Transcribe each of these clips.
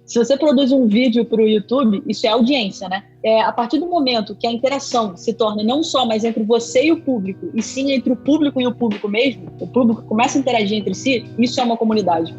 Se você produz um vídeo para o YouTube, isso é audiência, né? A partir do momento que a interação se torna não só mais entre você e o público, e sim entre o público e o público mesmo, o público começa a interagir entre si, isso é uma comunidade.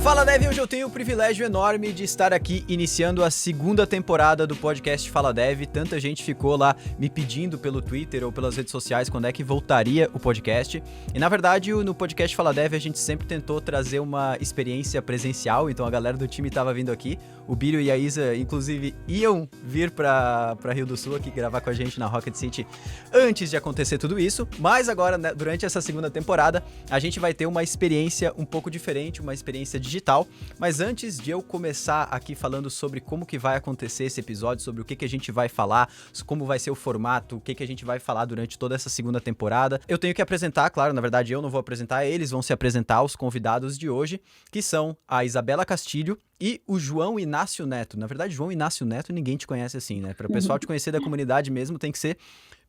Fala Dev, hoje eu tenho o privilégio enorme de estar aqui iniciando a segunda temporada do podcast Fala Dev. Tanta gente ficou lá me pedindo pelo Twitter ou pelas redes sociais quando é que voltaria o podcast. E na verdade, no podcast Fala Dev a gente sempre tentou trazer uma experiência presencial, então a galera do time estava vindo aqui. O Bírio e a Isa, inclusive, iam vir para Rio do Sul aqui gravar com a gente na Rocket City antes de acontecer tudo isso. Mas agora, né, durante essa segunda temporada, a gente vai ter uma experiência um pouco diferente, uma experiência digital. Mas antes de eu começar aqui falando sobre como que vai acontecer esse episódio, sobre o que a gente vai falar, como vai ser o formato, o que a gente vai falar durante toda essa segunda temporada, eu tenho que apresentar, claro, na verdade eu não vou apresentar, eles vão se apresentar, os convidados de hoje, que são a Isabela Castilho e o João Inácio Neto. Na verdade, João Inácio Neto ninguém te conhece assim, né? Para o pessoal te conhecer da comunidade mesmo, tem que ser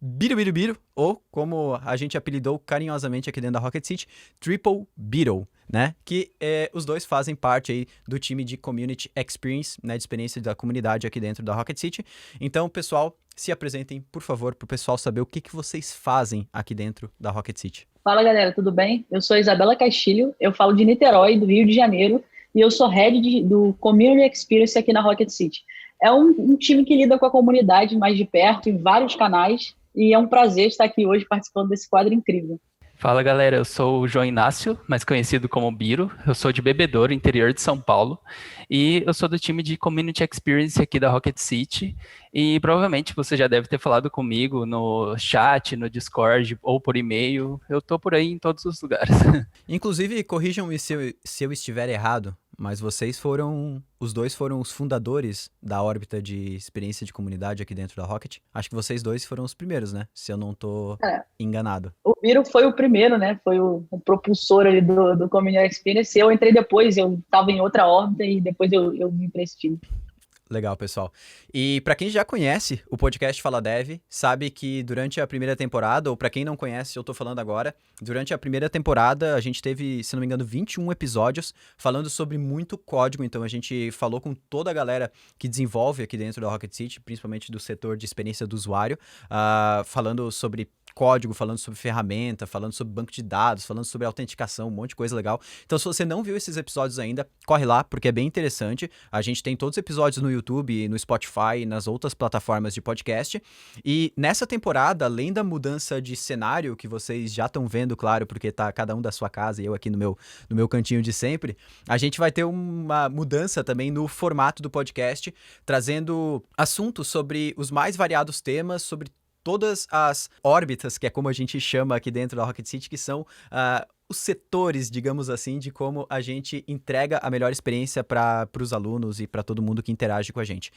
Biro, ou como a gente apelidou carinhosamente aqui dentro da Rocket City, Triple Biro, né? Que os dois fazem parte aí do time de Community Experience, né? De experiência da comunidade aqui dentro da Rocket City. Então, pessoal, se apresentem, por favor, para o pessoal saber o que vocês fazem aqui dentro da Rocket City. Fala, galera, tudo bem? Eu sou a Isabela Castilho, eu falo de Niterói, do Rio de Janeiro, e eu sou head do Community Experience aqui na Rocket City. É um time que lida com a comunidade mais de perto, em vários canais, e é um prazer estar aqui hoje participando desse quadro incrível. Fala galera, eu sou o João Inácio, mais conhecido como Biro, eu sou de Bebedouro, interior de São Paulo, e eu sou do time de Community Experience aqui da Rocket City, e provavelmente você já deve ter falado comigo no chat, no Discord ou por e-mail, eu tô por aí em todos os lugares. Inclusive, corrijam-me se eu estiver errado, mas os dois foram os fundadores da órbita de experiência de comunidade aqui dentro da Rocket. Acho que vocês dois foram os primeiros, né? Se eu não tô enganado. O Biro foi o primeiro, né? Foi o propulsor ali do Community Experience. Eu entrei depois, eu estava em outra órbita e depois eu vim para esse time. Legal, pessoal. E para quem já conhece o podcast Fala Dev, sabe que durante a primeira temporada, ou para quem não conhece, eu tô falando agora, durante a primeira temporada a gente teve, se não me engano, 21 episódios falando sobre muito código, então a gente falou com toda a galera que desenvolve aqui dentro da Rocket City, principalmente do setor de experiência do usuário, falando sobre código, falando sobre ferramenta, falando sobre banco de dados, falando sobre autenticação, um monte de coisa legal. Então, se você não viu esses episódios ainda, corre lá, porque é bem interessante. A gente tem todos os episódios no YouTube, no Spotify e nas outras plataformas de podcast. E nessa temporada, além da mudança de cenário, que vocês já estão vendo, claro, porque tá cada um da sua casa e eu aqui no meu cantinho de sempre, a gente vai ter uma mudança também no formato do podcast, trazendo assuntos sobre os mais variados temas, sobre todas as órbitas, que é como a gente chama aqui dentro da Rocket City, que são os setores, digamos assim, de como a gente entrega a melhor experiência para os alunos e para todo mundo que interage com a gente.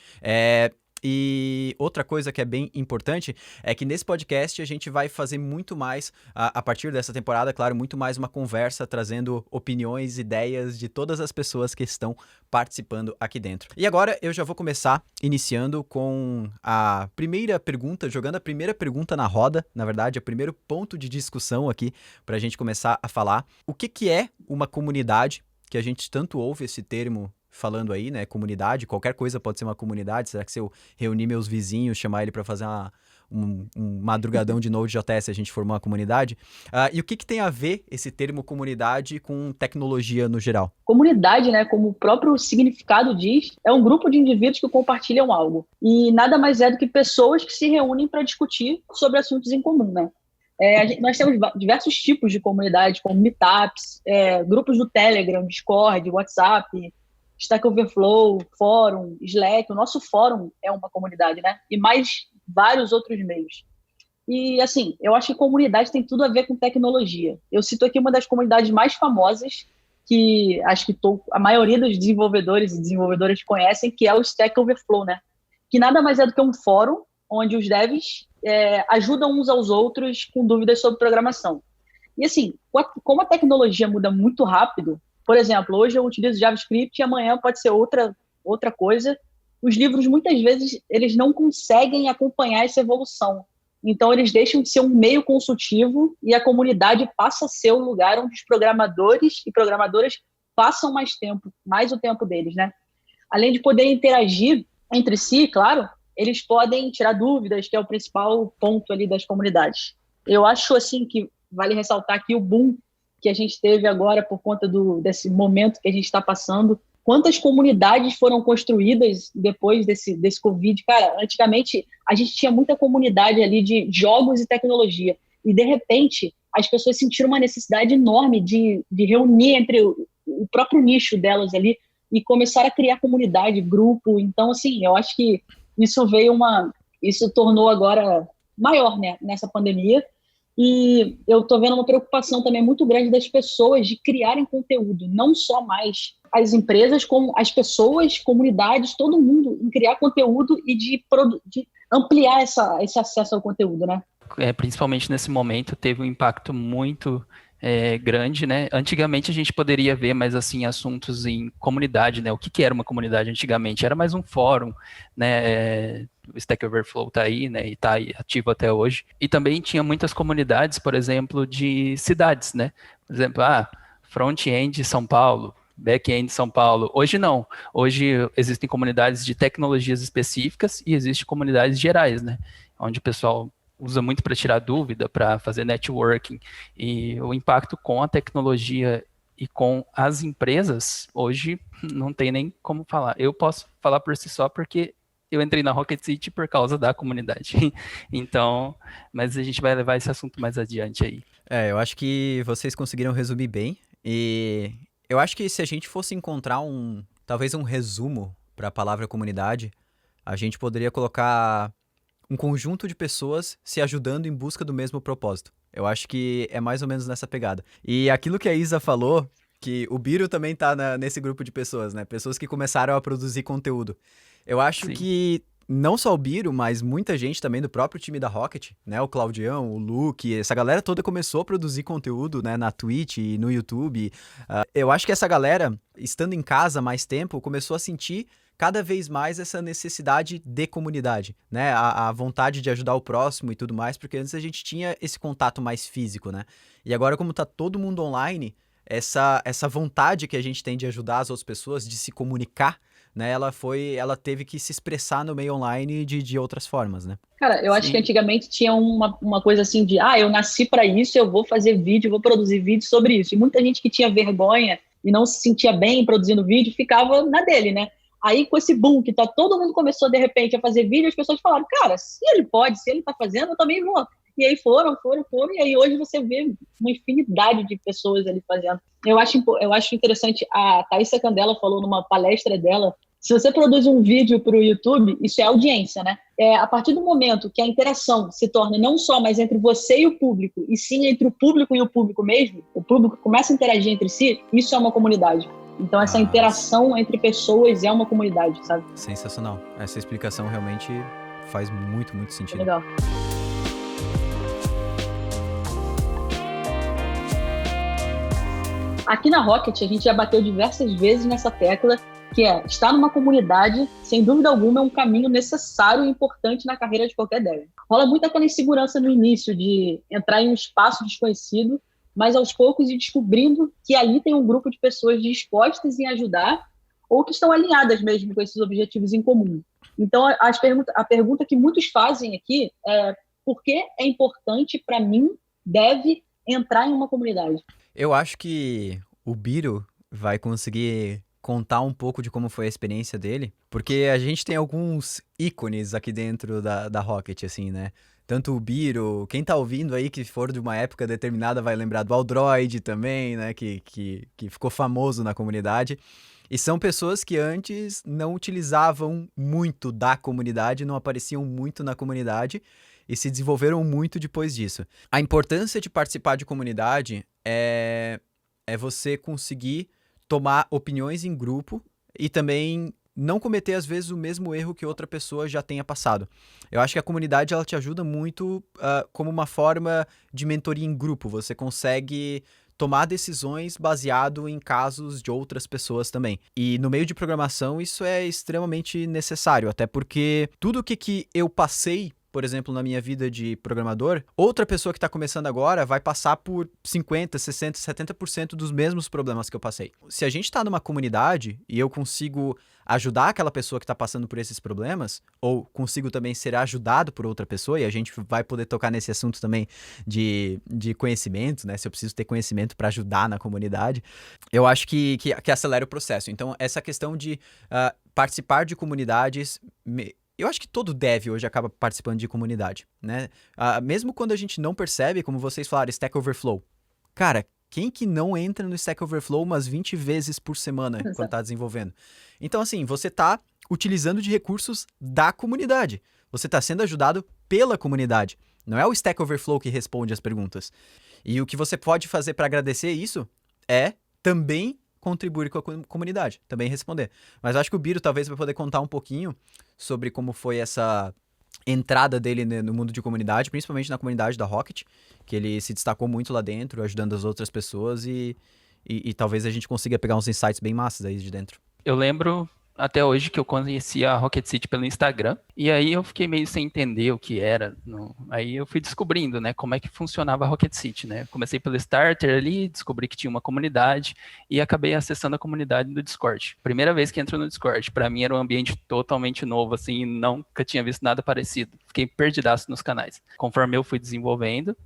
E outra coisa que é bem importante é que nesse podcast a gente vai fazer muito mais, a partir dessa temporada, claro, muito mais uma conversa, trazendo opiniões, ideias de todas as pessoas que estão participando aqui dentro. E agora eu já vou começar iniciando com a primeira pergunta, jogando a primeira pergunta na roda, na verdade, o primeiro ponto de discussão aqui para a gente começar a falar. O que é uma comunidade, que a gente tanto ouve esse termo falando aí, né, comunidade, qualquer coisa pode ser uma comunidade. Será que se eu reunir meus vizinhos, chamar ele para fazer um madrugadão de Node.js, a gente formou uma comunidade? E o que tem a ver esse termo comunidade com tecnologia no geral? Comunidade, né, como o próprio significado diz, é um grupo de indivíduos que compartilham algo. E nada mais é do que pessoas que se reúnem para discutir sobre assuntos em comum, né? Nós temos diversos tipos de comunidade, como meetups, grupos do Telegram, Discord, WhatsApp, Stack Overflow, fórum, Slack. O nosso fórum é uma comunidade, né? E mais vários outros meios. E, assim, eu acho que comunidade tem tudo a ver com tecnologia. Eu cito aqui uma das comunidades mais famosas, que acho que a maioria dos desenvolvedores e desenvolvedoras conhecem, que é o Stack Overflow, né? Que nada mais é do que um fórum onde os devs ajudam uns aos outros com dúvidas sobre programação. E, assim, como a tecnologia muda muito rápido, por exemplo, hoje eu utilizo JavaScript e amanhã pode ser outra coisa. Os livros, muitas vezes, eles não conseguem acompanhar essa evolução. Então, eles deixam de ser um meio consultivo e a comunidade passa a ser o lugar onde os programadores e programadoras passam mais o tempo deles, né? Além de poder interagir entre si, claro, eles podem tirar dúvidas, que é o principal ponto ali das comunidades. Eu acho, assim, que vale ressaltar aqui o boom que a gente teve agora por conta desse momento que a gente está passando. Quantas comunidades foram construídas depois desse Covid? Cara, antigamente a gente tinha muita comunidade ali de jogos e tecnologia. E, de repente, as pessoas sentiram uma necessidade enorme de reunir entre o próprio nicho delas ali e começar a criar comunidade, grupo. Então, assim, eu acho que isso tornou agora maior, né, nessa pandemia. E eu estou vendo uma preocupação também muito grande das pessoas de criarem conteúdo, não só mais as empresas, como as pessoas, comunidades, todo mundo em criar conteúdo e de ampliar esse acesso ao conteúdo, né? Principalmente nesse momento, teve um impacto muito grande, né? Antigamente a gente poderia ver mais assim assuntos em comunidade, né? O que era uma comunidade antigamente? Era mais um fórum, né? O Stack Overflow tá aí, né? E tá aí ativo até hoje. E também tinha muitas comunidades, por exemplo, de cidades, né? Por exemplo, front-end São Paulo, back-end São Paulo. Hoje não. Hoje existem comunidades de tecnologias específicas e existem comunidades gerais, né? Onde o pessoal usa muito para tirar dúvida, para fazer networking, e o impacto com a tecnologia e com as empresas, hoje não tem nem como falar. Eu posso falar por si só porque eu entrei na Rocket City por causa da comunidade. Então, mas a gente vai levar esse assunto mais adiante aí. Eu acho que vocês conseguiram resumir bem, e eu acho que se a gente fosse encontrar talvez um resumo para a palavra comunidade, a gente poderia colocar um conjunto de pessoas se ajudando em busca do mesmo propósito. Eu acho que é mais ou menos nessa pegada. E aquilo que a Isa falou, que o Biro também tá nesse grupo de pessoas, né? Pessoas que começaram a produzir conteúdo. Eu acho Sim. que não só o Biro, mas muita gente também do próprio time da Rocket, né? O Claudião, o Luke, essa galera toda começou a produzir conteúdo, né? Na Twitch e no YouTube. Eu acho que essa galera, estando em casa mais tempo, começou a sentir cada vez mais essa necessidade de comunidade, né? A vontade de ajudar o próximo e tudo mais, porque antes a gente tinha esse contato mais físico, né? E agora, como tá todo mundo online, essa vontade que a gente tem de ajudar as outras pessoas, de se comunicar, né? Ela teve que se expressar no meio online de outras formas, né? Cara, eu acho que antigamente tinha uma coisa assim de, eu nasci para isso, eu vou fazer vídeo, vou produzir vídeo sobre isso. E muita gente que tinha vergonha e não se sentia bem produzindo vídeo, ficava na dele, né? Aí, com esse boom, que todo mundo começou, de repente, a fazer vídeo, as pessoas falaram, cara, se ele pode, se ele tá fazendo, eu também vou. E aí foram, e aí hoje você vê uma infinidade de pessoas ali fazendo. Eu acho interessante, a Thaisa Candela falou numa palestra dela, se você produz um vídeo para o YouTube, isso é audiência, né? A partir do momento que a interação se torna não só mais entre você e o público, e sim entre o público e o público mesmo, o público começa a interagir entre si, isso é uma comunidade. Então, essa interação entre pessoas é uma comunidade, sabe? Sensacional. Essa explicação realmente faz muito, muito sentido. Legal. Aqui na Rocket, a gente já bateu diversas vezes nessa tecla, que estar numa comunidade, sem dúvida alguma, é um caminho necessário e importante na carreira de qualquer dev. Rola muito aquela insegurança no início de entrar em um espaço desconhecido, mas aos poucos ir descobrindo que ali tem um grupo de pessoas dispostas em ajudar ou que estão alinhadas mesmo com esses objetivos em comum. Então, a pergunta que muitos fazem aqui é por que é importante para mim, deve entrar em uma comunidade? Eu acho que o Biro vai conseguir contar um pouco de como foi a experiência dele, porque a gente tem alguns ícones aqui dentro da Rocket, assim, né? Tanto o Biro, quem tá ouvindo aí que for de uma época determinada vai lembrar do Aldroid também, né? Que ficou famoso na comunidade. E são pessoas que antes não utilizavam muito da comunidade, não apareciam muito na comunidade e se desenvolveram muito depois disso. A importância de participar de comunidade é você conseguir tomar opiniões em grupo e também não cometer, às vezes, o mesmo erro que outra pessoa já tenha passado. Eu acho que a comunidade ela te ajuda muito como uma forma de mentoria em grupo. Você consegue tomar decisões baseado em casos de outras pessoas também. E no meio de programação isso é extremamente necessário, até porque tudo que eu passei por exemplo, na minha vida de programador, outra pessoa que está começando agora vai passar por 50, 60, 70% dos mesmos problemas que eu passei. Se a gente está numa comunidade e eu consigo ajudar aquela pessoa que está passando por esses problemas, ou consigo também ser ajudado por outra pessoa, e a gente vai poder tocar nesse assunto também de conhecimento, né? Se eu preciso ter conhecimento para ajudar na comunidade, eu acho que acelera o processo. Então, essa questão de participar de comunidades... Eu acho que todo dev hoje acaba participando de comunidade, né? Mesmo quando a gente não percebe, como vocês falaram, Stack Overflow. Cara, quem que não entra no Stack Overflow umas 20 vezes por semana quando tá desenvolvendo? Então, assim, você tá utilizando de recursos da comunidade. Você tá sendo ajudado pela comunidade. Não é o Stack Overflow que responde as perguntas. E o que você pode fazer para agradecer isso é também contribuir com a comunidade, também responder. Mas eu acho que o Biro talvez vai poder contar um pouquinho sobre como foi essa entrada dele no mundo de comunidade, principalmente na comunidade da Rocket, que ele se destacou muito lá dentro, ajudando as outras pessoas e talvez a gente consiga pegar uns insights bem massas aí de dentro. Eu lembro até hoje que eu conhecia a Rocket City pelo Instagram, e aí eu fiquei meio sem entender o que era. Aí eu fui descobrindo, né, como é que funcionava a Rocket City, né? Comecei pelo Starter ali, descobri que tinha uma comunidade e acabei acessando a comunidade do Discord. Primeira vez que entro no Discord, para mim era um ambiente totalmente novo, assim, nunca tinha visto nada parecido. Fiquei perdidaço nos canais. Conforme eu fui desenvolvendo,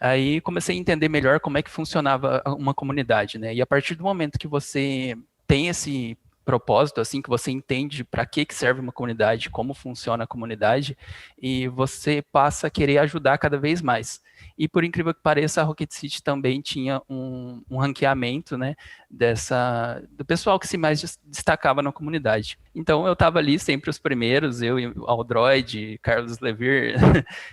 aí comecei a entender melhor como é que funcionava uma comunidade, né? E a partir do momento que você tem esse propósito, assim, que você entende para que serve uma comunidade, como funciona a comunidade, e você passa a querer ajudar cada vez mais. E por incrível que pareça, a Rocket City também tinha um ranqueamento, né, do pessoal que se mais destacava na comunidade. Então eu estava ali sempre os primeiros, eu e o Aldroid, Carlos Levir,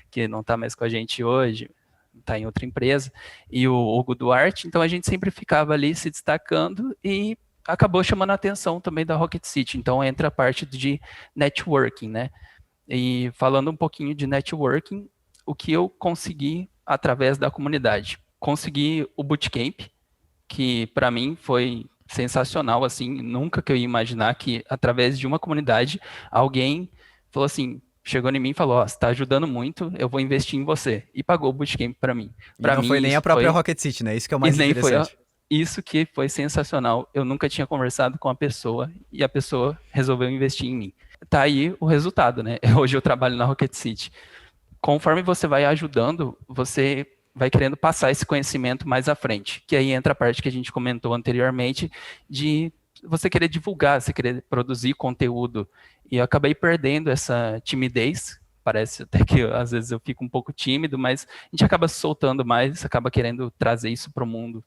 que não está mais com a gente hoje, está em outra empresa, e o Hugo Duarte, então a gente sempre ficava ali se destacando e acabou chamando a atenção também da Rocket City. Então entra a parte de networking, né? E falando um pouquinho de networking, o que eu consegui através da comunidade? Consegui o Bootcamp, que para mim foi sensacional, assim, nunca que eu ia imaginar que através de uma comunidade alguém falou assim, chegou em mim e falou, você está ajudando muito, eu vou investir em você. E pagou o Bootcamp para mim. Pra mim, foi nem a própria Rocket City, né? Isso que é o mais interessante. Isso que foi sensacional. Eu nunca tinha conversado com a pessoa e a pessoa resolveu investir em mim. Tá aí o resultado, né? Hoje eu trabalho na Rocket City. Conforme você vai ajudando, você vai querendo passar esse conhecimento mais à frente. Que aí entra a parte que a gente comentou anteriormente de você querer divulgar, você querer produzir conteúdo. E eu acabei perdendo essa timidez. Parece até que às vezes eu fico um pouco tímido, mas a gente acaba se soltando mais, acaba querendo trazer isso para o mundo.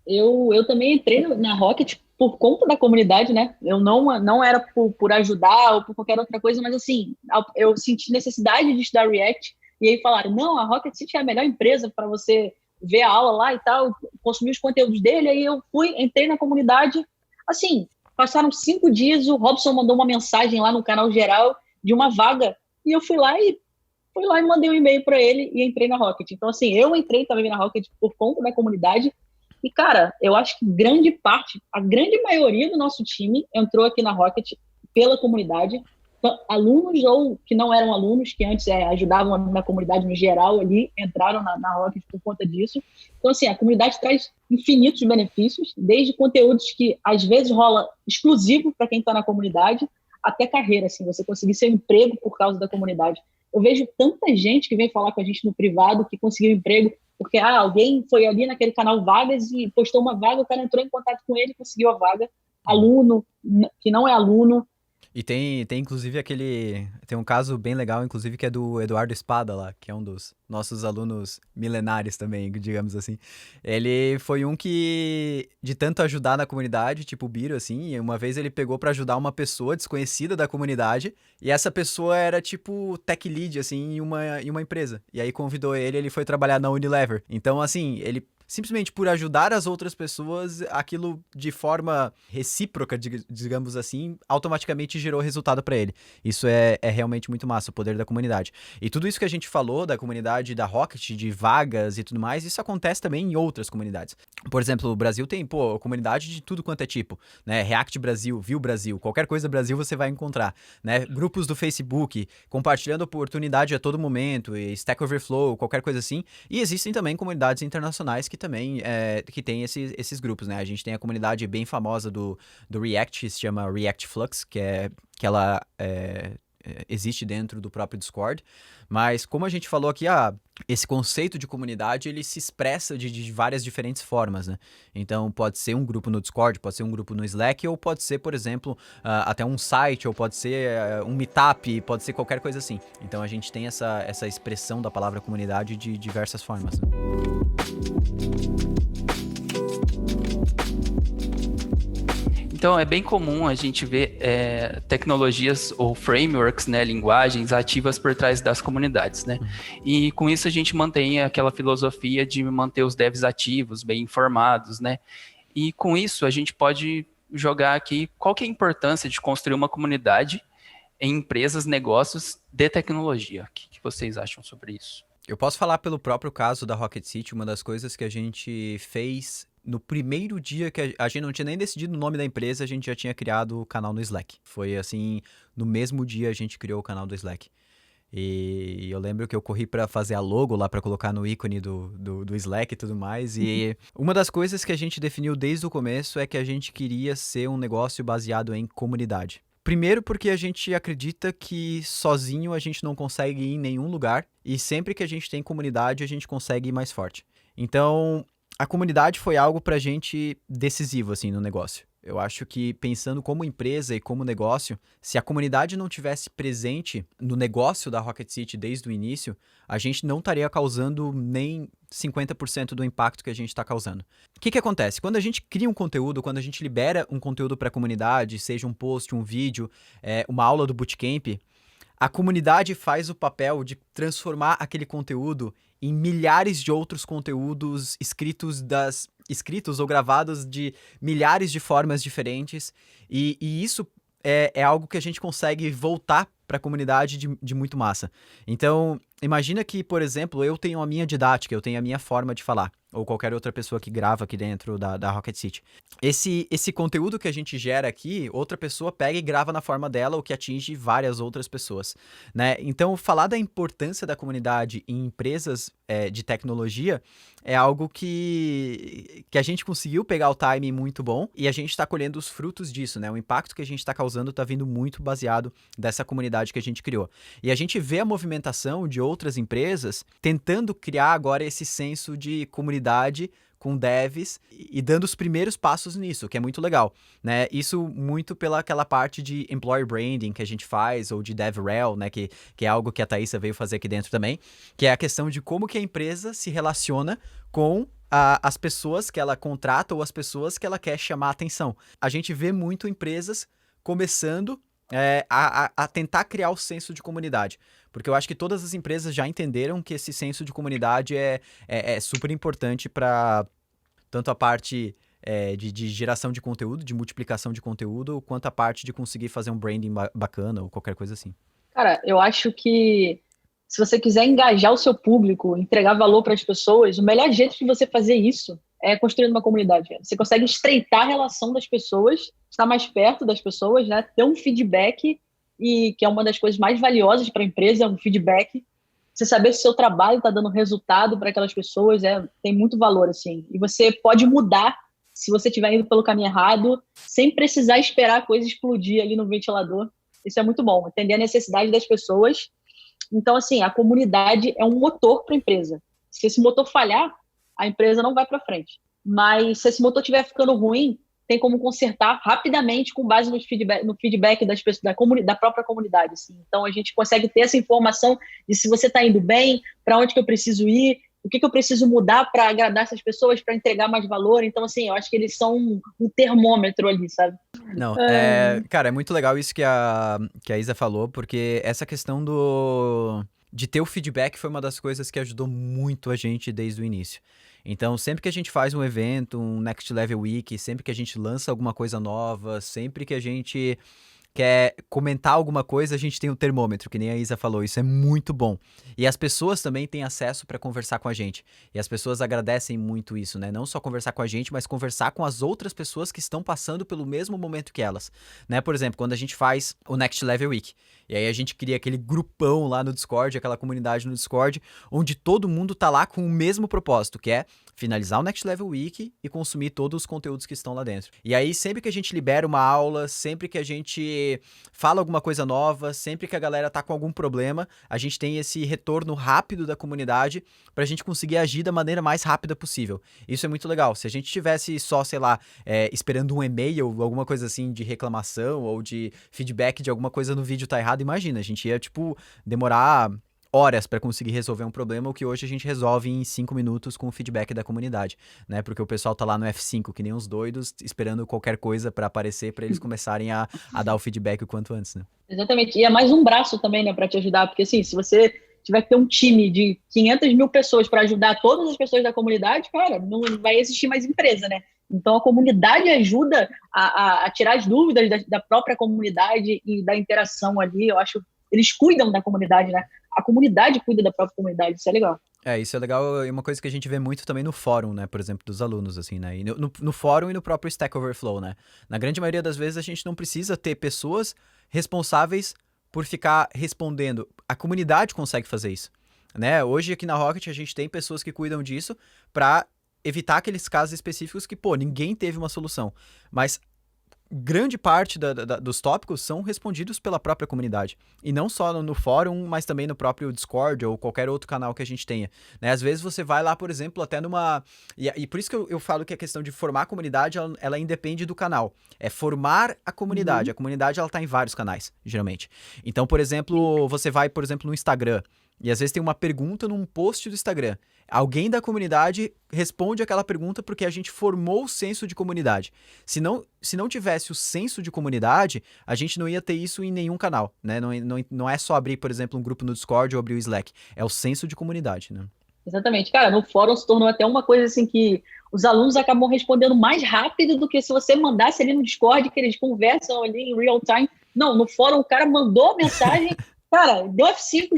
Eu também entrei na Rocket por conta da comunidade, né? Eu não era por ajudar ou por qualquer outra coisa, mas assim, eu senti necessidade de estudar React, e aí falaram, não, a Rocket City é a melhor empresa para você ver a aula lá e tal, consumir os conteúdos dele, aí eu entrei na comunidade, assim, passaram 5 dias, o Robson mandou uma mensagem lá no canal geral de uma vaga, e eu fui lá e mandei um e-mail para ele e entrei na Rocket. Então, assim, eu entrei também na Rocket por conta da comunidade. E, cara, eu acho que a grande maioria do nosso time entrou aqui na Rocket pela comunidade. Alunos ou que não eram alunos, que antes ajudavam na comunidade no geral ali, entraram na Rocket por conta disso. Então, assim, a comunidade traz infinitos benefícios, desde conteúdos que às vezes rola exclusivo para quem está na comunidade, até carreira, assim, você conseguir seu emprego por causa da comunidade. Eu vejo tanta gente que vem falar com a gente no privado que conseguiu emprego porque alguém foi ali naquele canal Vagas e postou uma vaga, o cara entrou em contato com ele e conseguiu a vaga. Aluno, que não é aluno. E tem inclusive tem um caso bem legal, inclusive, que é do Eduardo Espada lá, que é um dos nossos alunos milenares também, digamos assim. Ele foi um que, de tanto ajudar na comunidade, tipo o Biro, assim, e uma vez ele pegou pra ajudar uma pessoa desconhecida da comunidade, e essa pessoa era tipo tech lead, assim, em uma empresa. E aí convidou ele foi trabalhar na Unilever. Então, assim, ele simplesmente por ajudar as outras pessoas, aquilo de forma recíproca, digamos assim, automaticamente gerou resultado para ele. Isso é realmente muito massa, o poder da comunidade. E tudo isso que a gente falou da comunidade da Rocket, de vagas e tudo mais, isso acontece também em outras comunidades. Por exemplo, o Brasil tem, comunidade de tudo quanto é tipo, né? React Brasil, Vue Brasil, qualquer coisa Brasil você vai encontrar, né? Grupos do Facebook, compartilhando oportunidade a todo momento, e Stack Overflow, qualquer coisa assim. E existem também comunidades internacionais que também que tem esses grupos, né? A gente tem a comunidade bem famosa do React, que se chama React Flux, que ela existe dentro do próprio Discord. Mas como a gente falou aqui, esse conceito de comunidade, ele se expressa de várias diferentes formas, né? Então, pode ser um grupo no Discord, pode ser um grupo no Slack, ou pode ser, por exemplo, até um site, ou pode ser um meetup, pode ser qualquer coisa assim. Então, a gente tem essa expressão da palavra comunidade de diversas formas, né? Então, é bem comum a gente ver tecnologias ou frameworks, né, linguagens ativas por trás das comunidades, né? E com isso a gente mantém aquela filosofia de manter os devs ativos, bem informados, né? E com isso a gente pode jogar aqui qual que é a importância de construir uma comunidade em empresas, negócios de tecnologia. O que vocês acham sobre isso? Eu posso falar pelo próprio caso da Rocket City, uma das coisas que a gente fez no primeiro dia que a gente não tinha nem decidido o nome da empresa, a gente já tinha criado o canal no Slack. Foi assim, no mesmo dia a gente criou o canal do Slack. E eu lembro que eu corri para fazer a logo lá para colocar no ícone do Slack e tudo mais. E uma das coisas que a gente definiu desde o começo é que a gente queria ser um negócio baseado em comunidade. Primeiro porque a gente acredita que sozinho a gente não consegue ir em nenhum lugar e sempre que a gente tem comunidade a gente consegue ir mais forte. Então, a comunidade foi algo pra gente decisivo, assim, no negócio. Eu acho que pensando como empresa e como negócio, se a comunidade não tivesse presente no negócio da Rocket City desde o início, a gente não estaria causando nem 50% do impacto que a gente está causando. O que acontece? Quando a gente cria um conteúdo, quando a gente libera um conteúdo para a comunidade, seja um post, um vídeo, uma aula do Bootcamp, a comunidade faz o papel de transformar aquele conteúdo em milhares de outros conteúdos escritos ou gravados de milhares de formas diferentes. E isso é algo que a gente consegue voltar para a comunidade de muito massa. Então, imagina que, por exemplo, eu tenho a minha didática, eu tenho a minha forma de falar, ou qualquer outra pessoa que grava aqui dentro da Rocket City. Esse conteúdo que a gente gera aqui, outra pessoa pega e grava na forma dela, o que atinge várias outras pessoas, né? Então, falar da importância da comunidade em empresas de tecnologia é algo que a gente conseguiu pegar o timing muito bom e a gente está colhendo os frutos disso, né? O impacto que a gente está causando está vindo muito baseado dessa comunidade que a gente criou. E a gente vê a movimentação de outras empresas tentando criar agora esse senso de comunidade com devs e dando os primeiros passos nisso, que é muito legal, né? Isso muito pela aquela parte de employer branding que a gente faz, ou de DevRel, né? Que é algo que a Thaisa veio fazer aqui dentro também, que é a questão de como que a empresa se relaciona com as pessoas que ela contrata ou as pessoas que ela quer chamar a atenção. A gente vê muito empresas começando a tentar criar o senso de comunidade. Porque eu acho que todas as empresas já entenderam que esse senso de comunidade é super importante para tanto a parte de geração de conteúdo, de multiplicação de conteúdo, quanto a parte de conseguir fazer um branding bacana ou qualquer coisa assim. Cara, eu acho que se você quiser engajar o seu público, entregar valor para as pessoas, o melhor jeito de você fazer isso é construindo uma comunidade. Você consegue estreitar a relação das pessoas, estar mais perto das pessoas, né? Ter um feedback, e que é uma das coisas mais valiosas para a empresa, é um feedback. Você saber se o seu trabalho está dando resultado para aquelas pessoas tem muito valor, assim. E você pode mudar se você estiver indo pelo caminho errado, sem precisar esperar a coisa explodir ali no ventilador. Isso é muito bom, entender a necessidade das pessoas. Então, assim, a comunidade é um motor para a empresa. Se esse motor falhar, a empresa não vai para frente. Mas se esse motor estiver ficando ruim, tem como consertar rapidamente com base no feedback das pessoas, da própria comunidade. Assim. Então, a gente consegue ter essa informação de se você está indo bem, para onde que eu preciso ir, o que eu preciso mudar para agradar essas pessoas, para entregar mais valor. Então, assim, eu acho que eles são um termômetro ali, sabe? Não, cara, é muito legal isso que a Isa falou, porque essa questão de ter o feedback foi uma das coisas que ajudou muito a gente desde o início. Então, sempre que a gente faz um evento, um Next Level Week, sempre que a gente lança alguma coisa nova, sempre que a gente quer comentar alguma coisa, a gente tem um termômetro, que nem a Isa falou, isso é muito bom. E as pessoas também têm acesso para conversar com a gente. E as pessoas agradecem muito isso, né? Não só conversar com a gente, mas conversar com as outras pessoas que estão passando pelo mesmo momento que elas, né? Por exemplo, quando a gente faz o Next Level Week, e aí a gente cria aquele grupão lá no Discord, aquela comunidade no Discord, onde todo mundo tá lá com o mesmo propósito, que é finalizar o Next Level Week e consumir todos os conteúdos que estão lá dentro. E aí, sempre que a gente libera uma aula, sempre que a gente fala alguma coisa nova, sempre que a galera tá com algum problema, a gente tem esse retorno rápido da comunidade pra gente conseguir agir da maneira mais rápida possível. Isso é muito legal. Se a gente tivesse só, sei lá, esperando um e-mail, alguma coisa assim de reclamação ou de feedback de alguma coisa no vídeo tá errado, imagina, a gente ia, tipo, demorar horas para conseguir resolver um problema, o que hoje a gente resolve em 5 minutos com o feedback da comunidade, né? Porque o pessoal tá lá no F5, que nem uns doidos, esperando qualquer coisa para aparecer, para eles começarem a dar o feedback o quanto antes, né? Exatamente. E é mais um braço também, né, para te ajudar, porque assim, se você tiver que ter um time de 500 mil pessoas para ajudar todas as pessoas da comunidade, cara, não vai existir mais empresa, né? Então, a comunidade ajuda a tirar as dúvidas da própria comunidade e da interação ali. Eu acho eles cuidam da comunidade, né? A comunidade cuida da própria comunidade, isso é legal. Isso é legal, e uma coisa que a gente vê muito também no fórum, né, por exemplo, dos alunos, assim, né, e no fórum e no próprio Stack Overflow, né, na grande maioria das vezes a gente não precisa ter pessoas responsáveis por ficar respondendo, a comunidade consegue fazer isso, né, hoje aqui na Rocket a gente tem pessoas que cuidam disso pra evitar aqueles casos específicos que, pô, ninguém teve uma solução, mas grande parte dos tópicos são respondidos pela própria comunidade. E não só no fórum, mas também no próprio Discord ou qualquer outro canal que a gente tenha. Né? Às vezes você vai lá, por exemplo, até numa... E por isso que eu falo que a questão de formar a comunidade, ela independe do canal. É formar a comunidade. A comunidade, ela tá em vários canais, geralmente. Então, por exemplo, você vai, por exemplo, no Instagram, e às vezes tem uma pergunta num post do Instagram. Alguém da comunidade responde aquela pergunta porque a gente formou o senso de comunidade. Se não tivesse o senso de comunidade, a gente não ia ter isso em nenhum canal, né? Não é só abrir, por exemplo, um grupo no Discord ou abrir o Slack. É o senso de comunidade, né? Exatamente. Cara, no fórum se tornou até uma coisa assim que os alunos acabam respondendo mais rápido do que se você mandasse ali no Discord, que eles conversam ali em real time. Não, no fórum o cara mandou a mensagem, cara, deu F5,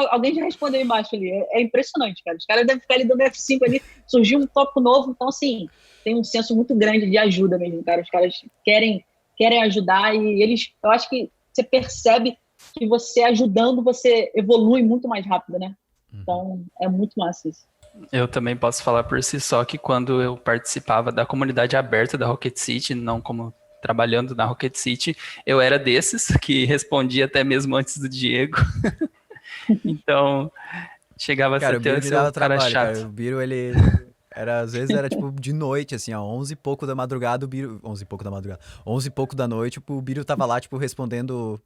alguém já respondeu embaixo ali. É impressionante, cara. Os caras devem ficar ali dando F5 ali, surgiu um tópico novo, então assim, tem um senso muito grande de ajuda mesmo, cara. Os caras querem ajudar e eles, eu acho que você percebe que você ajudando, você evolui muito mais rápido, né? Então, é muito massa isso. Eu também posso falar por si só que quando eu participava da comunidade aberta da Rocket City, não como trabalhando na Rocket City, eu era desses que respondia até mesmo antes do Diego. Então, chegava a ser até o cara chato. Cara. O Biro, ele... às vezes era tipo de noite, assim, ó, 11 e pouco da madrugada, o Biro... 11 e pouco da madrugada. 11 e pouco da noite, tipo, o Biro tava lá, tipo, respondendo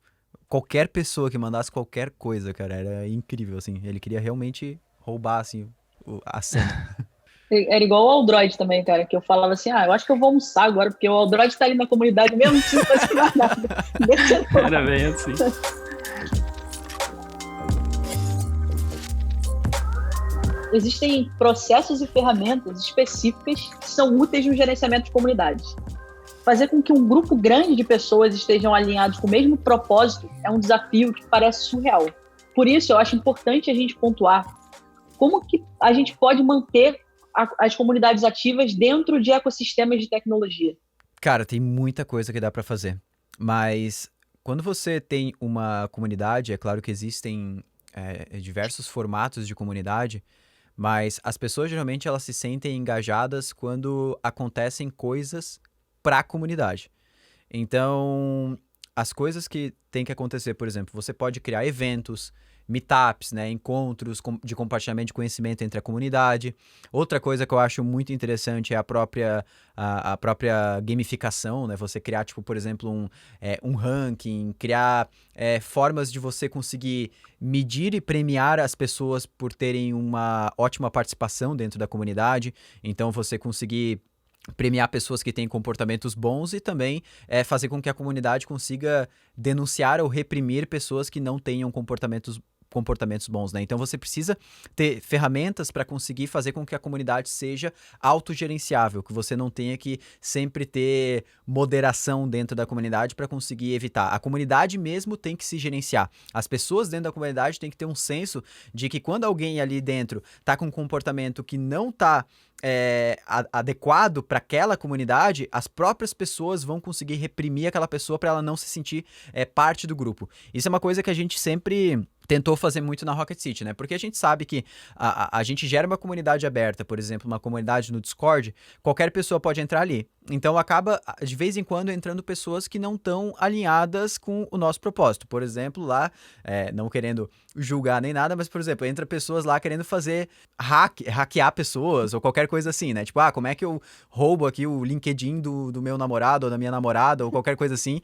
qualquer pessoa que mandasse qualquer coisa, cara. Era incrível, assim. Ele queria realmente roubar, assim, a cena. Era igual o Aldroid também, cara, que eu falava assim, eu acho que eu vou almoçar agora, porque o Aldroid tá ali na comunidade mesmo, não precisa fazer mais nada. Era bem assim. Existem processos e ferramentas específicas que são úteis no gerenciamento de comunidades. Fazer com que um grupo grande de pessoas estejam alinhados com o mesmo propósito é um desafio que parece surreal. Por isso, eu acho importante a gente pontuar como que a gente pode manter as comunidades ativas dentro de ecossistemas de tecnologia. Cara, tem muita coisa que dá para fazer, mas quando você tem uma comunidade, é claro que existem diversos formatos de comunidade, mas as pessoas geralmente elas se sentem engajadas quando acontecem coisas para a comunidade. Então, as coisas que tem que acontecer, por exemplo, você pode criar eventos, meetups, né, encontros de compartilhamento de conhecimento entre a comunidade. Outra coisa que eu acho muito interessante é a própria gamificação, né, você criar, tipo, por exemplo, um ranking, criar formas de você conseguir medir e premiar as pessoas por terem uma ótima participação dentro da comunidade. Então, você conseguir premiar pessoas que têm comportamentos bons e também fazer com que a comunidade consiga denunciar ou reprimir pessoas que não tenham comportamentos comportamentos bons, né? Então você precisa ter ferramentas para conseguir fazer com que a comunidade seja autogerenciável, que você não tenha que sempre ter moderação dentro da comunidade para conseguir evitar. A comunidade mesmo tem que se gerenciar. As pessoas dentro da comunidade têm que ter um senso de que quando alguém ali dentro tá com um comportamento que não tá adequado para aquela comunidade, as próprias pessoas vão conseguir reprimir aquela pessoa para ela não se sentir parte do grupo. Isso é uma coisa que a gente sempre tentou fazer muito na Rocket City, né? Porque a gente sabe que a gente gera uma comunidade aberta, por exemplo, uma comunidade no Discord, qualquer pessoa pode entrar ali. Então acaba, de vez em quando, entrando pessoas que não estão alinhadas com o nosso propósito. Por exemplo, lá, não querendo julgar nem nada, mas, por exemplo, entra pessoas lá querendo fazer hackear pessoas ou qualquer coisa assim, né? Tipo, como é que eu roubo aqui o LinkedIn do meu namorado ou da minha namorada ou qualquer coisa assim.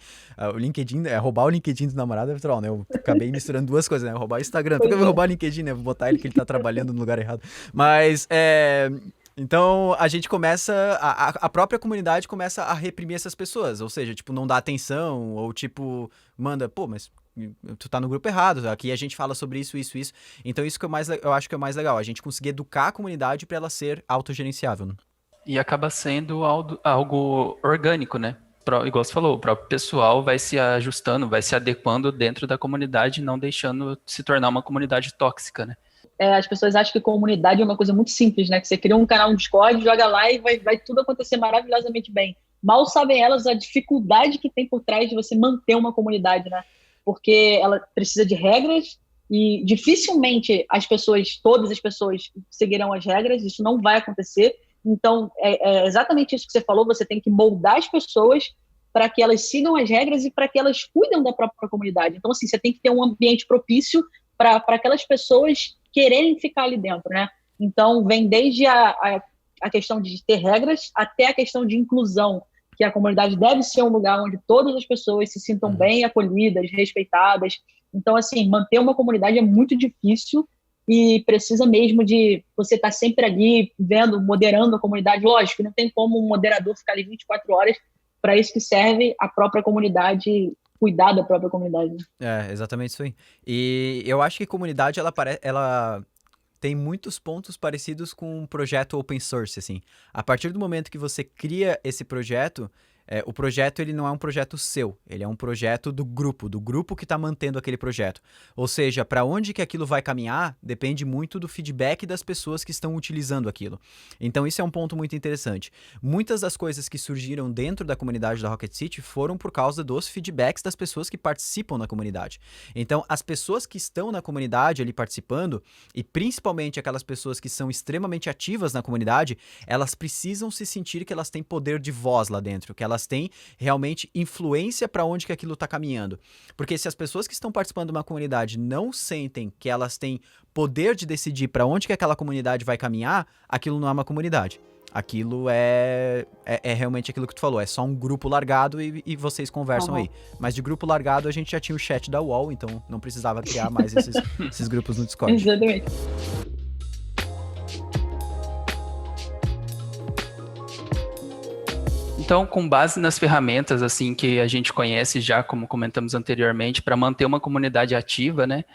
O LinkedIn, roubar o LinkedIn do namorado é troll, né? Eu acabei misturando duas coisas, né? Roubar o Instagram. Por que eu vou roubar o LinkedIn, né? Vou botar ele que ele tá trabalhando no lugar errado. Mas, então, a gente começa, a própria comunidade começa a reprimir essas pessoas, ou seja, tipo, não dá atenção, ou tipo, manda, pô, mas tu tá no grupo errado, aqui a gente fala sobre isso. Então isso que eu acho que é o mais legal, a gente conseguir educar a comunidade para ela ser autogerenciável. Né? E acaba sendo algo orgânico, né? Igual você falou, o próprio pessoal vai se ajustando, vai se adequando dentro da comunidade, não deixando se tornar uma comunidade tóxica, né? As pessoas acham que comunidade é uma coisa muito simples, né? Que você cria um canal no Discord, joga lá e vai tudo acontecer maravilhosamente bem. Mal sabem elas a dificuldade que tem por trás de você manter uma comunidade, né? Porque ela precisa de regras e dificilmente todas as pessoas seguirão as regras, isso não vai acontecer. Então, é exatamente isso que você falou, você tem que moldar as pessoas para que elas sigam as regras e para que elas cuidem da própria comunidade. Então, assim, você tem que ter um ambiente propício para aquelas pessoas quererem ficar ali dentro, né? Então, vem desde a questão de ter regras até a questão de inclusão, que a comunidade deve ser um lugar onde todas as pessoas se sintam bem acolhidas, respeitadas. Então, assim, manter uma comunidade é muito difícil e precisa mesmo de você estar sempre ali vendo, moderando a comunidade. Lógico, não tem como um moderador ficar ali 24 horas, para isso que serve a própria comunidade, cuidar da própria comunidade. Exatamente isso aí. E eu acho que comunidade, ela tem muitos pontos parecidos com um projeto open source, assim. A partir do momento que você cria esse projeto, o projeto ele não é um projeto seu, ele é um projeto do grupo que está mantendo aquele projeto. Ou seja, para onde que aquilo vai caminhar depende muito do feedback das pessoas que estão utilizando aquilo. Então isso é um ponto muito interessante. Muitas das coisas que surgiram dentro da comunidade da Rocket City foram por causa dos feedbacks das pessoas que participam da comunidade. Então as pessoas que estão na comunidade ali participando, e principalmente aquelas pessoas que são extremamente ativas na comunidade, elas precisam se sentir que elas têm poder de voz lá dentro, que elas têm realmente influência para onde que aquilo está caminhando. Porque se as pessoas que estão participando de uma comunidade não sentem que elas têm poder de decidir para onde que aquela comunidade vai caminhar, aquilo não é uma comunidade. Aquilo é realmente aquilo que tu falou, é só um grupo largado e vocês conversam aí. Mas de grupo largado a gente já tinha o chat da UOL, então não precisava criar mais esses grupos no Discord. Exatamente. Então, com base nas ferramentas assim que a gente conhece já, como comentamos anteriormente, para manter uma comunidade ativa, né?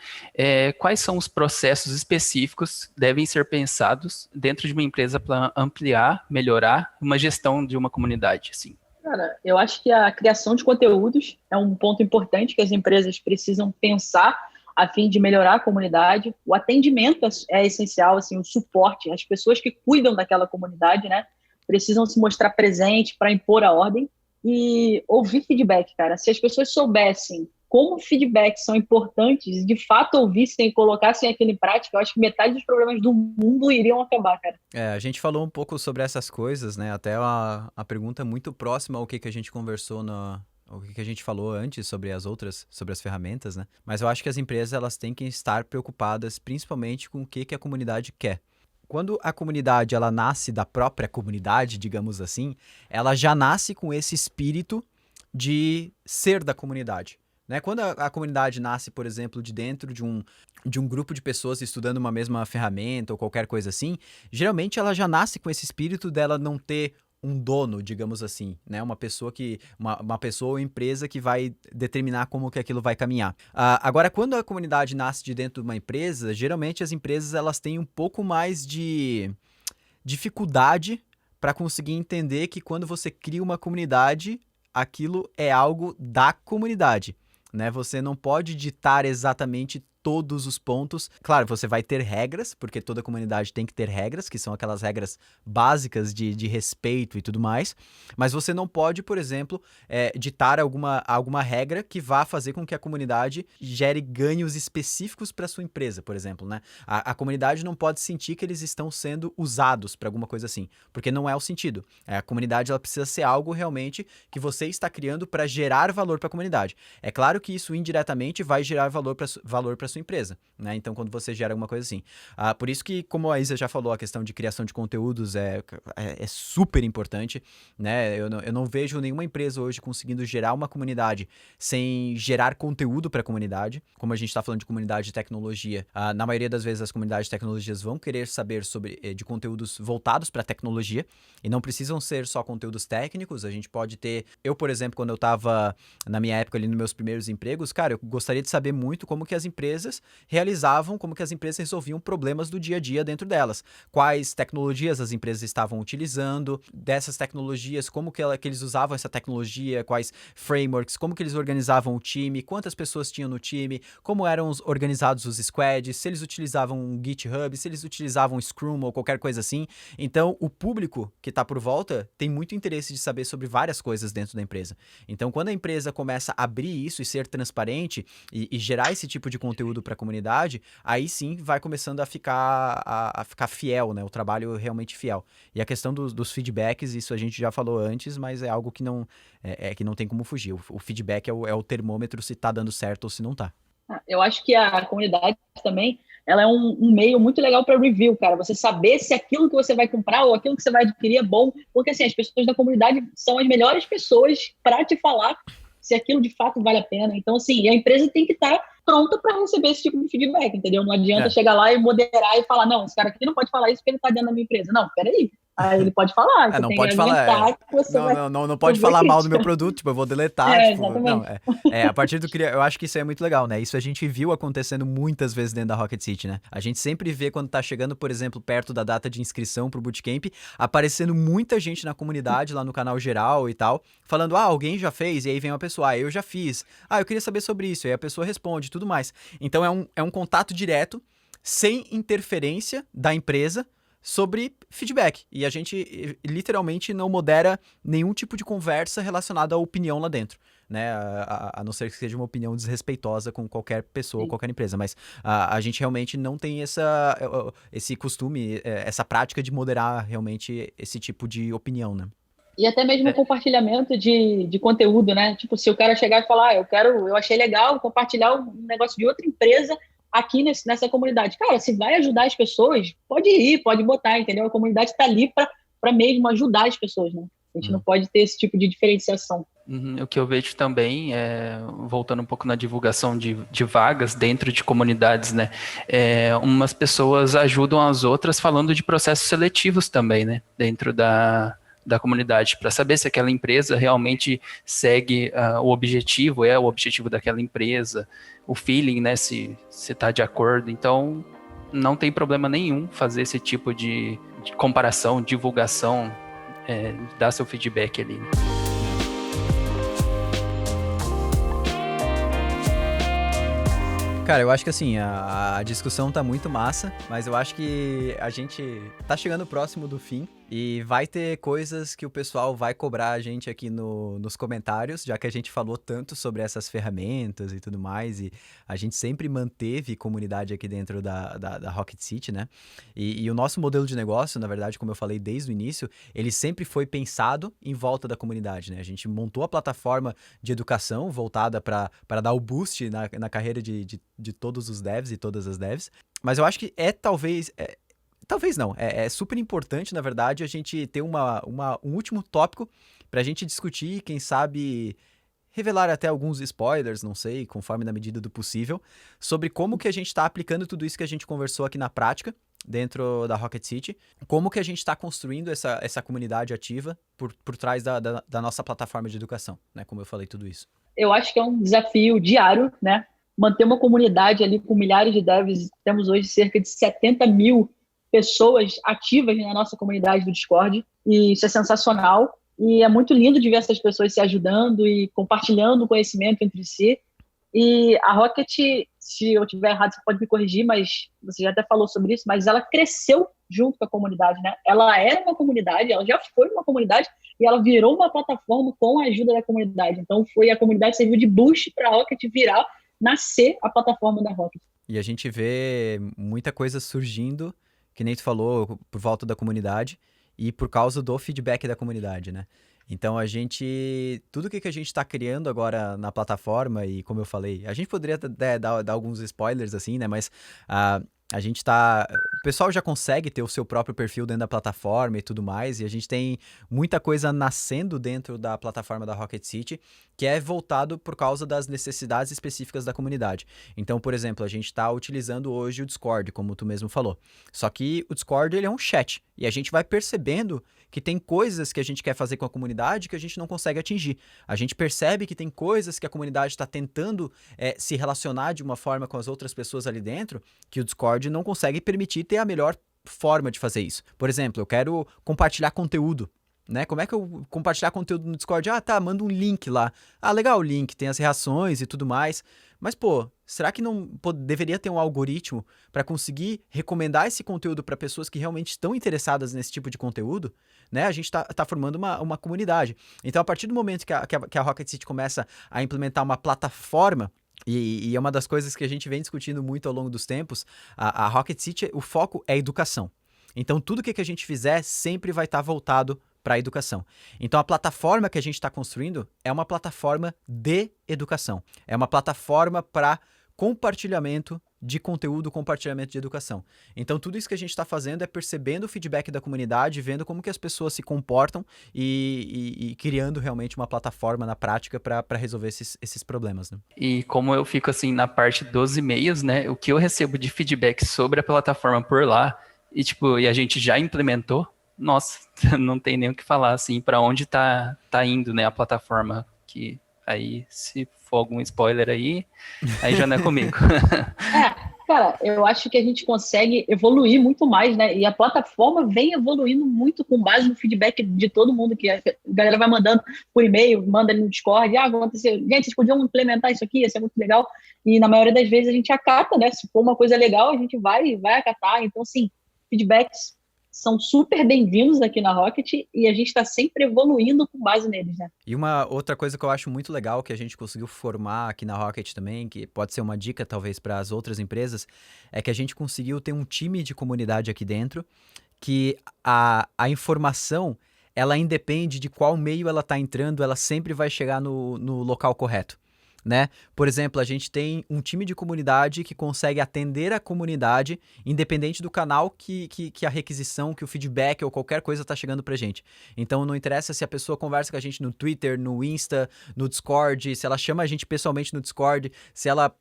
Quais são os processos específicos que devem ser pensados dentro de uma empresa para ampliar, melhorar uma gestão de uma comunidade, assim? Cara, eu acho que a criação de conteúdos é um ponto importante que as empresas precisam pensar a fim de melhorar a comunidade. O atendimento é essencial, assim, o suporte, as pessoas que cuidam daquela comunidade, né? Precisam se mostrar presente para impor a ordem e ouvir feedback, cara. Se as pessoas soubessem como feedbacks são importantes, de fato ouvissem e colocassem aquilo em prática, eu acho que metade dos problemas do mundo iriam acabar, cara. A gente falou um pouco sobre essas coisas, né? Até a pergunta muito próxima ao que a gente conversou o que a gente falou antes sobre as ferramentas, né? Mas eu acho que as empresas elas têm que estar preocupadas principalmente com o que a comunidade quer. Quando a comunidade ela nasce da própria comunidade, digamos assim, ela já nasce com esse espírito de ser da comunidade. Né? Quando a comunidade nasce, por exemplo, de dentro de um grupo de pessoas estudando uma mesma ferramenta ou qualquer coisa assim, geralmente ela já nasce com esse espírito dela não ter um dono, digamos assim, né? Uma pessoa ou empresa que vai determinar como que aquilo vai caminhar. Agora, quando a comunidade nasce de dentro de uma empresa, geralmente as empresas elas têm um pouco mais de dificuldade para conseguir entender que quando você cria uma comunidade, aquilo é algo da comunidade, né? Você não pode ditar exatamente todos os pontos. Claro, você vai ter regras, porque toda comunidade tem que ter regras, que são aquelas regras básicas de respeito e tudo mais, mas você não pode, por exemplo, ditar alguma regra que vá fazer com que a comunidade gere ganhos específicos para sua empresa, por exemplo, né? A comunidade não pode sentir que eles estão sendo usados para alguma coisa assim, porque não é o sentido. A comunidade ela precisa ser algo realmente que você está criando para gerar valor para a comunidade. É claro que isso indiretamente vai gerar valor para sua empresa, né? Então, quando você gera alguma coisa assim. Por isso que, como a Isa já falou, a questão de criação de conteúdos é super importante, né? Eu não vejo nenhuma empresa hoje conseguindo gerar uma comunidade sem gerar conteúdo para a comunidade. Como a gente está falando de comunidade de tecnologia, na maioria das vezes as comunidades de tecnologias vão querer saber de conteúdos voltados para tecnologia e não precisam ser só conteúdos técnicos. A gente pode ter... Eu, por exemplo, quando eu estava na minha época ali nos meus primeiros empregos, cara, eu gostaria de saber muito como que as empresas realizavam, como que as empresas resolviam problemas do dia a dia dentro delas. Quais tecnologias as empresas estavam utilizando, dessas tecnologias, como que eles usavam essa tecnologia, quais frameworks, como que eles organizavam o time, quantas pessoas tinham no time, como eram organizados os squads, se eles utilizavam um GitHub, se eles utilizavam Scrum ou qualquer coisa assim. Então, o público que está por volta tem muito interesse de saber sobre várias coisas dentro da empresa. Então, quando a empresa começa a abrir isso e ser transparente e gerar esse tipo de conteúdo para a comunidade, aí sim vai começando a ficar fiel, né? O trabalho realmente fiel. E a questão dos feedbacks, isso a gente já falou antes, mas é algo que não tem como fugir. O feedback é o termômetro se tá dando certo ou se não tá. Eu acho que a comunidade também, ela é um meio muito legal para review, cara. Você saber se aquilo que você vai comprar ou aquilo que você vai adquirir é bom, porque assim, as pessoas da comunidade são as melhores pessoas para te falar se aquilo de fato vale a pena. Então, assim, a empresa tem que estar pronta para receber esse tipo de feedback, entendeu? Não adianta chegar lá e moderar e falar, não, esse cara aqui não pode falar isso porque ele está dentro da minha empresa. Não, peraí. Aí ele pode falar. Não pode falar. Não pode falar mal do meu produto, tipo, eu vou deletar. Não, a partir do eu acho que isso é muito legal, né? Isso a gente viu acontecendo muitas vezes dentro da Rocket City, né? A gente sempre vê quando tá chegando, por exemplo, perto da data de inscrição pro Bootcamp, aparecendo muita gente na comunidade, lá no canal geral e tal, falando, alguém já fez? E aí vem uma pessoa, eu já fiz. Eu queria saber sobre isso. E aí a pessoa responde, tudo mais. Então é um contato direto, sem interferência da empresa, sobre feedback. E a gente literalmente não modera nenhum tipo de conversa relacionada à opinião lá dentro, né? A não ser que seja uma opinião desrespeitosa com qualquer pessoa, qualquer empresa. Mas a gente realmente não tem esse costume, essa prática de moderar realmente esse tipo de opinião, né? E até mesmo o compartilhamento de conteúdo, né? Tipo, se o cara chegar e falar, eu achei legal compartilhar um negócio de outra empresa aqui nessa comunidade. Cara, se vai ajudar as pessoas, pode ir, pode botar, entendeu? A comunidade está ali para mesmo ajudar as pessoas, né? A gente não pode ter esse tipo de diferenciação. O que eu vejo também, voltando um pouco na divulgação de vagas dentro de comunidades, né? Umas pessoas ajudam as outras falando de processos seletivos também, né? Dentro da comunidade, para saber se aquela empresa realmente segue o objetivo daquela empresa, o feeling, né, se está de acordo. Então, não tem problema nenhum fazer esse tipo de comparação, divulgação, dar seu feedback ali. Cara, eu acho que assim, a discussão tá muito massa, mas eu acho que a gente tá chegando próximo do fim e vai ter coisas que o pessoal vai cobrar a gente aqui nos comentários, já que a gente falou tanto sobre essas ferramentas e tudo mais, e a gente sempre manteve comunidade aqui dentro da Rocket City, né? E o nosso modelo de negócio, na verdade, como eu falei desde o início, ele sempre foi pensado em volta da comunidade, né? A gente montou a plataforma de educação voltada para dar o boost na carreira de todos os devs e todas as devs, mas eu acho que talvez não, é super importante, na verdade, a gente ter um último tópico pra gente discutir, quem sabe revelar até alguns spoilers, não sei, conforme na medida do possível, sobre como que a gente tá aplicando tudo isso que a gente conversou aqui na prática, dentro da Rocket City. Como que a gente está construindo essa comunidade ativa por trás da nossa plataforma de educação, né? Como eu falei, tudo isso. Eu acho que é um desafio diário, né? Manter uma comunidade ali com milhares de devs. Temos hoje cerca de 70 mil pessoas ativas na nossa comunidade do Discord, e isso é sensacional. E é muito lindo de ver essas pessoas se ajudando e compartilhando conhecimento entre si. E a Rocket, se eu estiver errado, você pode me corrigir, mas você já até falou sobre isso, mas ela cresceu junto com a comunidade, né? Ela era uma comunidade, ela já foi uma comunidade, e ela virou uma plataforma com a ajuda da comunidade. Então, a comunidade serviu de boost para a Rocket nascer a plataforma da Rocket. E a gente vê muita coisa surgindo, que nem tu falou, por volta da comunidade e por causa do feedback da comunidade, né? Então, tudo que a gente está criando agora na plataforma, e como eu falei, a gente poderia até dar alguns spoilers assim, né? Mas a gente o pessoal já consegue ter o seu próprio perfil dentro da plataforma e tudo mais, e a gente tem muita coisa nascendo dentro da plataforma da Rocket City, que é voltado por causa das necessidades específicas da comunidade. Então, por exemplo, a gente está utilizando hoje o Discord, como tu mesmo falou. Só que o Discord, ele é um chat, e a gente vai percebendo que tem coisas que a gente quer fazer com a comunidade que a gente não consegue atingir. A gente percebe que tem coisas que a comunidade está tentando se relacionar de uma forma com as outras pessoas ali dentro, que o Discord não consegue permitir ter a melhor forma de fazer isso. Por exemplo, eu quero compartilhar conteúdo, né? Como é que eu compartilhar conteúdo no Discord? Manda um link lá. Legal o link, tem as reações e tudo mais. Mas, será que não deveria ter um algoritmo para conseguir recomendar esse conteúdo para pessoas que realmente estão interessadas nesse tipo de conteúdo? Né? A gente tá formando uma comunidade. Então, a partir do momento que a Rocket City começa a implementar uma plataforma, e é uma das coisas que a gente vem discutindo muito ao longo dos tempos, a Rocket City, o foco é educação. Então, tudo que a gente fizer sempre vai estar voltado para a educação. Então, a plataforma que a gente está construindo é uma plataforma de educação. É uma plataforma para compartilhamento de conteúdo, compartilhamento de educação. Então, tudo isso que a gente está fazendo é percebendo o feedback da comunidade, vendo como que as pessoas se comportam e criando realmente uma plataforma na prática para resolver esses problemas, né? E como eu fico assim na parte dos e-mails, né, o que eu recebo de feedback sobre a plataforma por lá, e a gente já implementou, nossa, não tem nem o que falar, assim, para onde tá indo, né, a plataforma, que aí, se for algum spoiler aí já não é comigo. Cara, eu acho que a gente consegue evoluir muito mais, né, e a plataforma vem evoluindo muito com base no feedback de todo mundo, que a galera vai mandando por e-mail, manda ali no Discord, aconteceu, gente, vocês podiam implementar isso aqui, ia ser muito legal, e na maioria das vezes a gente acata, né, se for uma coisa legal, a gente vai acatar, então, assim, feedbacks são super bem-vindos aqui na Rocket e a gente está sempre evoluindo com base neles, né? E uma outra coisa que eu acho muito legal que a gente conseguiu formar aqui na Rocket também, que pode ser uma dica talvez para as outras empresas, é que a gente conseguiu ter um time de comunidade aqui dentro, que a informação, ela independe de qual meio ela está entrando, ela sempre vai chegar no local correto. Né? Por exemplo, a gente tem um time de comunidade que consegue atender a comunidade independente do canal que a requisição, que o feedback ou qualquer coisa está chegando pra gente. Então não interessa se a pessoa conversa com a gente no Twitter, no Insta, no Discord, se ela chama a gente pessoalmente no Discord, se ela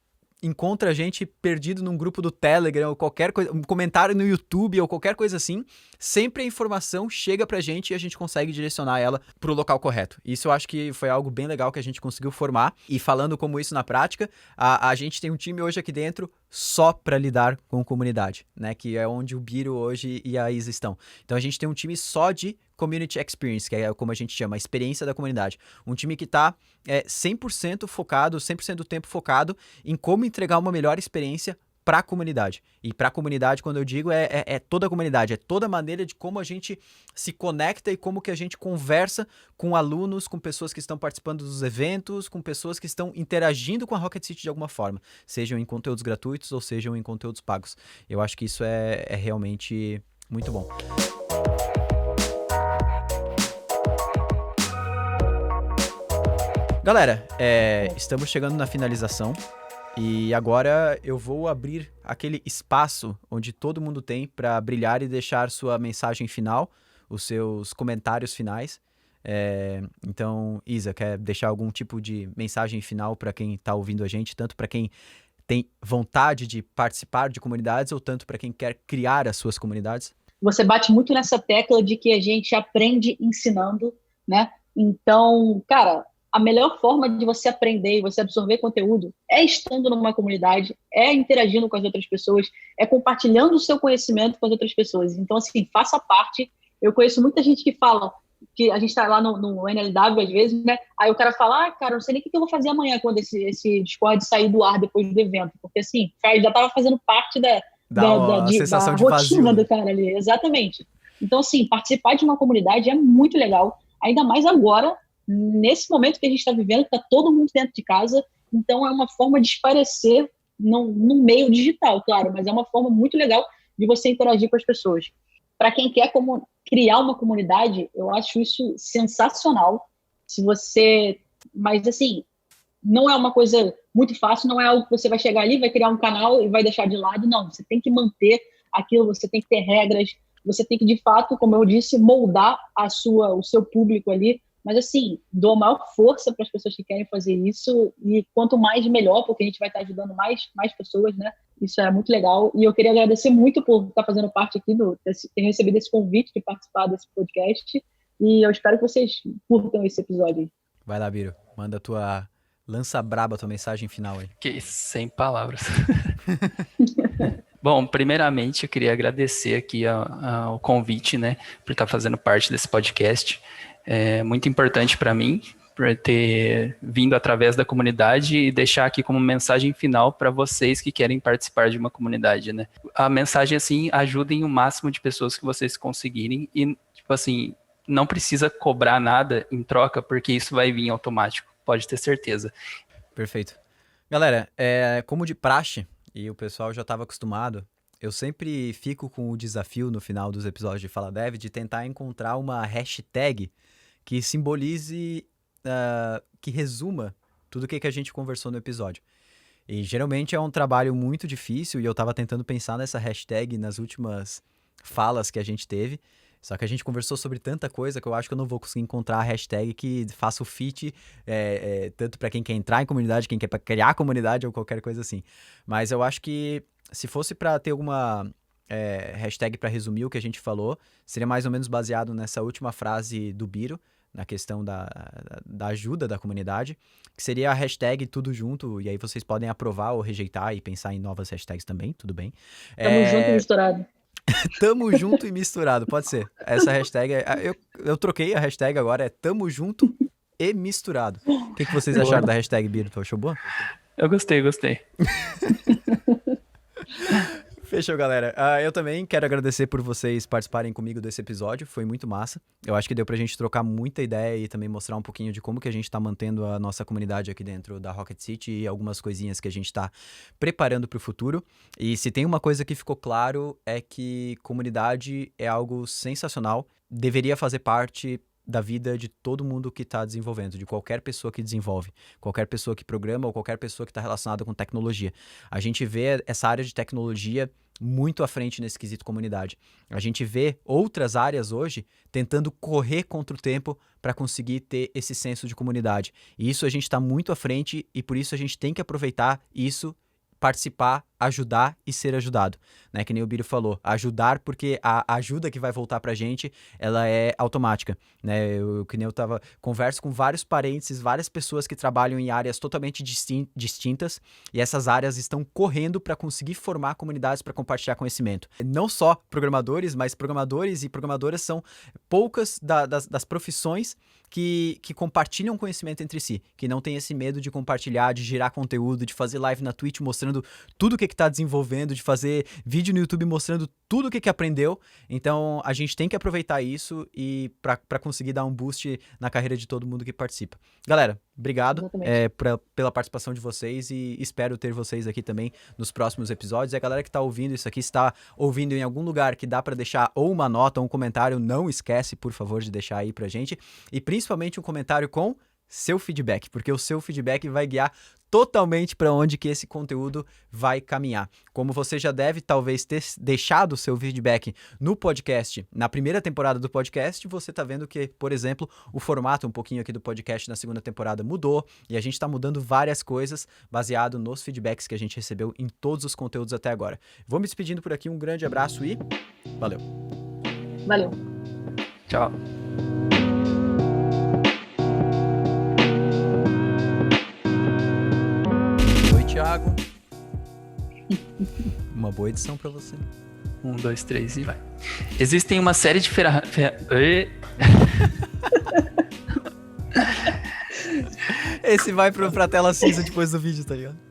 encontra a gente perdido num grupo do Telegram ou qualquer coisa, um comentário no YouTube ou qualquer coisa assim, sempre a informação chega pra gente e a gente consegue direcionar ela pro local correto. Isso eu acho que foi algo bem legal que a gente conseguiu formar, e falando como isso na prática, a gente tem um time hoje aqui dentro só para lidar com comunidade, né, que é onde o Biro hoje e a Isa estão. Então a gente tem um time só de Community Experience, que é como a gente chama, a experiência da comunidade. Um time que está 100% focado, 100% do tempo focado em como entregar uma melhor experiência para a comunidade. E para a comunidade, quando eu digo, é toda a comunidade, é toda a maneira de como a gente se conecta e como que a gente conversa com alunos, com pessoas que estão participando dos eventos, com pessoas que estão interagindo com a Rocket City de alguma forma, sejam em conteúdos gratuitos ou sejam em conteúdos pagos. Eu acho que isso é realmente muito bom. Galera, estamos chegando na finalização e agora eu vou abrir aquele espaço onde todo mundo tem para brilhar e deixar sua mensagem final, os seus comentários finais. Então, Isa, quer deixar algum tipo de mensagem final para quem está ouvindo a gente, tanto para quem tem vontade de participar de comunidades ou tanto para quem quer criar as suas comunidades? Você bate muito nessa tecla de que a gente aprende ensinando, né? Então, cara, a melhor forma de você aprender e você absorver conteúdo é estando numa comunidade, é interagindo com as outras pessoas, é compartilhando o seu conhecimento com as outras pessoas. Então, assim, faça parte. Eu conheço muita gente que fala que a gente está lá no NLW, às vezes, né? Aí o cara fala, cara, não sei nem o que eu vou fazer amanhã quando esse Discord sair do ar depois do evento. Porque, assim, já estava fazendo parte Dá sensação de rotina vazio, do cara ali. Exatamente. Então, assim, participar de uma comunidade é muito legal, ainda mais agora, nesse momento que a gente está vivendo, que está todo mundo dentro de casa. Então, é uma forma de esparecer no meio digital, claro, mas é uma forma muito legal de você interagir com as pessoas. Para quem quer criar uma comunidade, eu acho isso sensacional. Mas, assim, não é uma coisa muito fácil, não é algo que você vai chegar ali, vai criar um canal e vai deixar de lado, não. Você tem que manter aquilo, você tem que ter regras, você tem que, de fato, como eu disse, moldar o seu público ali. Mas, assim, dou a maior força para as pessoas que querem fazer isso, e quanto mais, melhor, porque a gente vai estar ajudando mais pessoas, né? Isso é muito legal. E eu queria agradecer muito por estar fazendo parte aqui, ter recebido esse convite de participar desse podcast. E eu espero que vocês curtam esse episódio. Vai lá, Biro. Lança braba a tua mensagem final aí. Que isso, sem palavras. Bom, primeiramente eu queria agradecer aqui o convite, né, por estar fazendo parte desse podcast. É muito importante para mim, por ter vindo através da comunidade e deixar aqui como mensagem final para vocês que querem participar de uma comunidade, né. A mensagem, assim, ajudem o máximo de pessoas que vocês conseguirem e, tipo assim, não precisa cobrar nada em troca, porque isso vai vir automático, pode ter certeza. Perfeito. Galera, como de praxe, e o pessoal já estava acostumado, eu sempre fico com o desafio no final dos episódios de Fala Dev de tentar encontrar uma hashtag que simbolize, que resuma tudo o que a gente conversou no episódio. E geralmente é um trabalho muito difícil e eu estava tentando pensar nessa hashtag nas últimas falas que a gente teve. Só que a gente conversou sobre tanta coisa que eu acho que eu não vou conseguir encontrar a hashtag que faça o fit, tanto para quem quer entrar em comunidade, quem quer criar comunidade ou qualquer coisa assim. Mas eu acho que se fosse para ter alguma hashtag para resumir o que a gente falou, seria mais ou menos baseado nessa última frase do Biro, na questão da ajuda da comunidade, que seria a hashtag tudo junto, e aí vocês podem aprovar ou rejeitar e pensar em novas hashtags também, tudo bem. Tamo junto e misturado. Tamo junto e misturado, pode ser. Essa hashtag, eu troquei a hashtag agora, é tamo junto e misturado. O que vocês acharam da hashtag, Biro? Tu achou boa? Eu gostei. Fechou, galera. Eu também quero agradecer por vocês participarem comigo desse episódio, foi muito massa. Eu acho que deu pra gente trocar muita ideia e também mostrar um pouquinho de como que a gente tá mantendo a nossa comunidade aqui dentro da Rocket City e algumas coisinhas que a gente tá preparando pro futuro. E se tem uma coisa que ficou claro é que comunidade é algo sensacional, deveria fazer parte da vida de todo mundo que está desenvolvendo, de qualquer pessoa que desenvolve, qualquer pessoa que programa ou qualquer pessoa que está relacionada com tecnologia. A gente vê essa área de tecnologia muito à frente nesse quesito comunidade. A gente vê outras áreas hoje tentando correr contra o tempo para conseguir ter esse senso de comunidade. E isso a gente está muito à frente e por isso a gente tem que aproveitar isso, participar, ajudar e ser ajudado, né? Que nem o Biro falou, ajudar porque a ajuda que vai voltar pra gente, ela é automática, né? Converso com vários parentes, várias pessoas que trabalham em áreas totalmente distintas e essas áreas estão correndo para conseguir formar comunidades para compartilhar conhecimento. Não só programadores, mas programadores e programadoras são poucas das profissões que compartilham conhecimento entre si, que não tem esse medo de compartilhar, de gerar conteúdo, de fazer live na Twitch mostrando tudo o que está desenvolvendo, de fazer vídeo no YouTube mostrando tudo o que aprendeu. Então, a gente tem que aproveitar isso e para conseguir dar um boost na carreira de todo mundo que participa. Galera, obrigado pela participação de vocês e espero ter vocês aqui também nos próximos episódios. E a galera que está ouvindo isso aqui, está ouvindo em algum lugar que dá para deixar ou uma nota ou um comentário, não esquece, por favor, de deixar aí pra gente. E principalmente um comentário com seu feedback, porque o seu feedback vai guiar totalmente para onde que esse conteúdo vai caminhar. Como você já deve talvez ter deixado o seu feedback no podcast, na primeira temporada do podcast, você tá vendo que, por exemplo, o formato um pouquinho aqui do podcast na segunda temporada mudou e a gente tá mudando várias coisas baseado nos feedbacks que a gente recebeu em todos os conteúdos até agora. Vou me despedindo por aqui, um grande abraço e valeu. Valeu. Tchau. Thiago. Uma boa edição pra você. 1, 2, 3 e vai. Existem uma série de Esse vai pra tela cinza depois do vídeo, tá ligado?